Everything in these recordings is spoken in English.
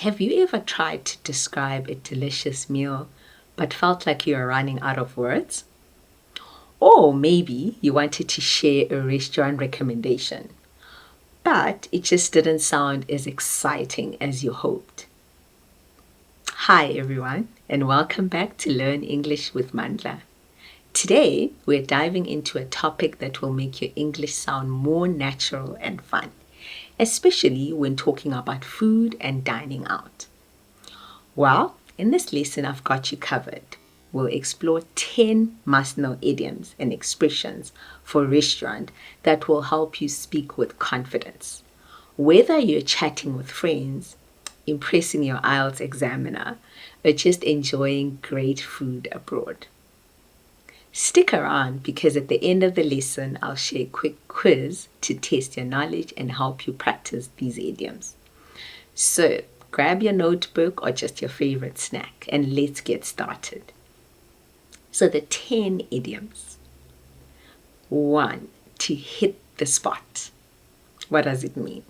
Have you ever tried to describe a delicious meal but felt like you were running out of words? Or maybe you wanted to share a restaurant recommendation, but it just didn't sound as exciting as you hoped. Hi everyone, and welcome back to Learn English with Mandla. Today, we're diving into a topic that will make your English sound more natural and fun, especially when talking about food and dining out. Well, in this lesson, I've got you covered. We'll explore 10 must-know idioms and expressions for a restaurant that will help you speak with confidence. Whether you're chatting with friends, impressing your IELTS examiner, or just enjoying great food abroad. Stick around because at the end of the lesson, I'll share a quick quiz to test your knowledge and help you practice these idioms. So, grab your notebook or just your favorite snack and let's get started. So the 10 idioms. 1. To hit the spot. What does it mean?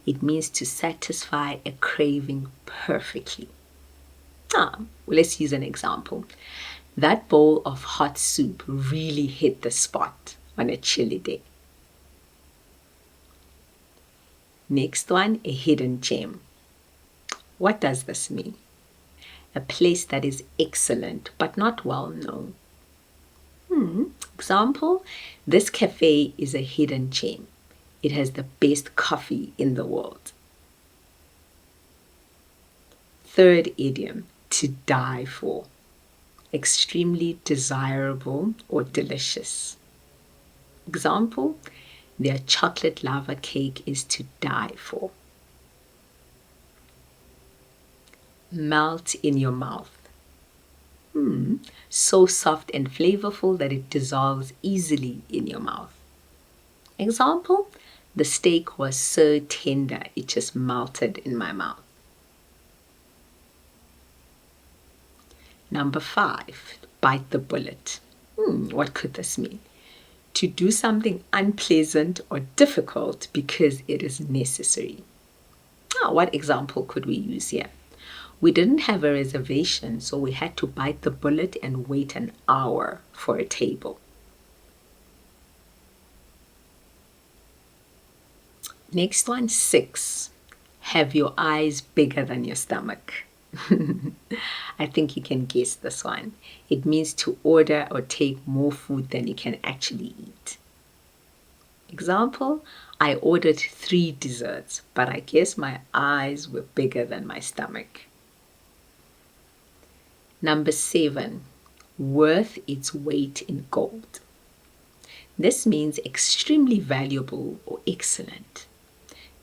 It means to satisfy a craving perfectly. Let's use an example. That bowl of hot soup really hit the spot on a chilly day. Next one, a hidden gem. What does this mean? A place that is excellent but not well known. Example, this cafe is a hidden gem. It has the best coffee in the world. Third idiom, to die for. Extremely desirable or delicious. Example, their chocolate lava cake is to die for. Melt in your mouth. So soft and flavorful that it dissolves easily in your mouth. Example, the steak was so tender it just melted in my mouth. Number 5, bite the bullet. What could this mean? To do something unpleasant or difficult because it is necessary. What example could we use here? We didn't have a reservation, so we had to bite the bullet and wait an hour for a table. Next one, 6. Have your eyes bigger than your stomach. I think you can guess this one. It means to order or take more food than you can actually eat. Example, I ordered 3 desserts, but I guess my eyes were bigger than my stomach. Number 7, worth its weight in gold. This means extremely valuable or excellent.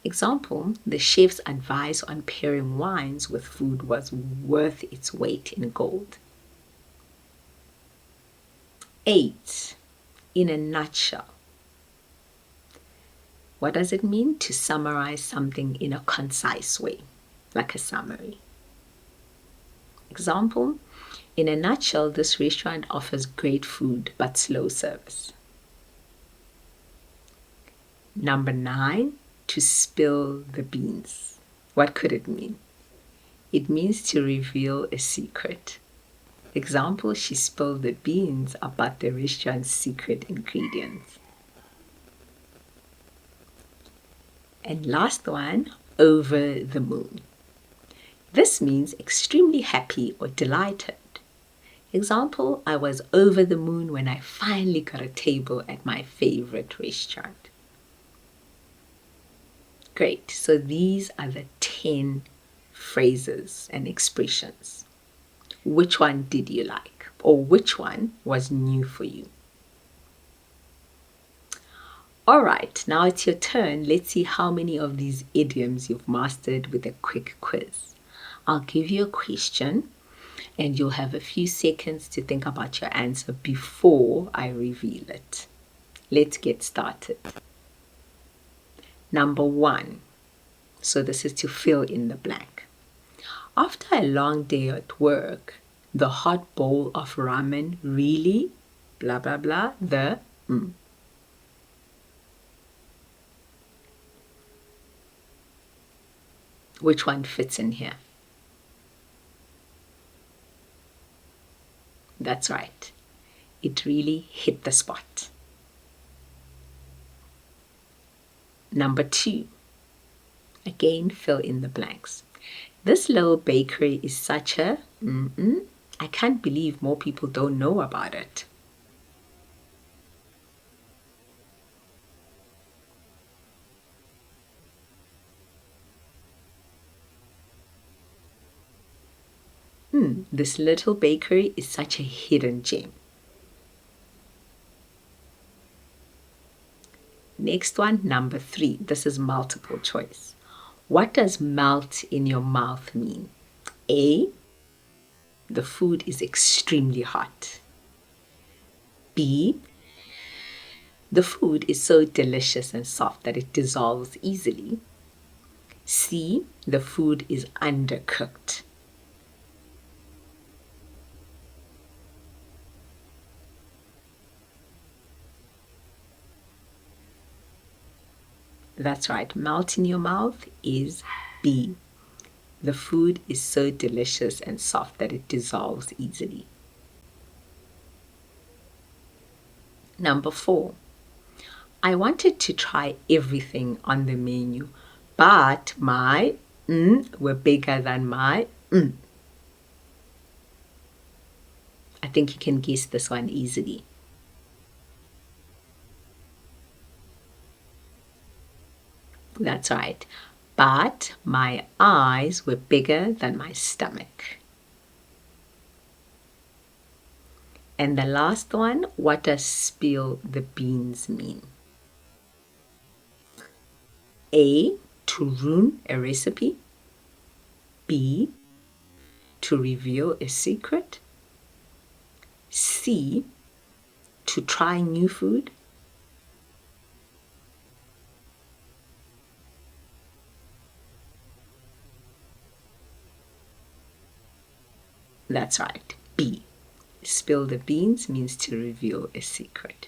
Example, the chef's advice on pairing wines with food was worth its weight in gold. 8, in a nutshell. What does it mean? To summarize something in a concise way, like a summary. Example, in a nutshell, this restaurant offers great food but slow service. Number 9, to spill the beans. What could it mean? It means to reveal a secret. Example, she spilled the beans about the restaurant's secret ingredients. And last one, over the moon. This means extremely happy or delighted. Example, I was over the moon when I finally got a table at my favorite restaurant. Great, so these are the 10 phrases and expressions. Which one did you like? Or which one was new for you? All right, now it's your turn. Let's see how many of these idioms you've mastered with a quick quiz. I'll give you a question and you'll have a few seconds to think about your answer before I reveal it. Let's get started. Number 1. So this is to fill in the blank. After a long day at work, the hot bowl of ramen really, blah, blah, blah, Which one fits in here? That's right. It really hit the spot. Number 2. Again, fill in the blanks. This little bakery is such a... I can't believe more people don't know about it. This little bakery is such a hidden gem. Next one, number 3. This is multiple choice. What does melt in your mouth mean? A, the food is extremely hot. B, the food is so delicious and soft that it dissolves easily. C, the food is undercooked. That's right, melt in your mouth is B. The food is so delicious and soft that it dissolves easily. Number 4. I wanted to try everything on the menu, but my were bigger than my I think you can guess this one easily. That's right. But my eyes were bigger than my stomach. And the last one, what does spill the beans mean? A, to ruin a recipe. B, to reveal a secret. C, to try new food. That's right, B. Spill the beans means to reveal a secret.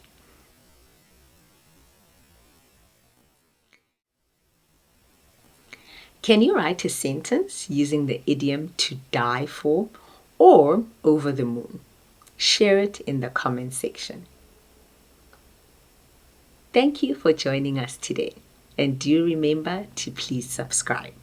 Can you write a sentence using the idiom to die for or over the moon? Share it in the comment section. Thank you for joining us today, and do remember to please subscribe.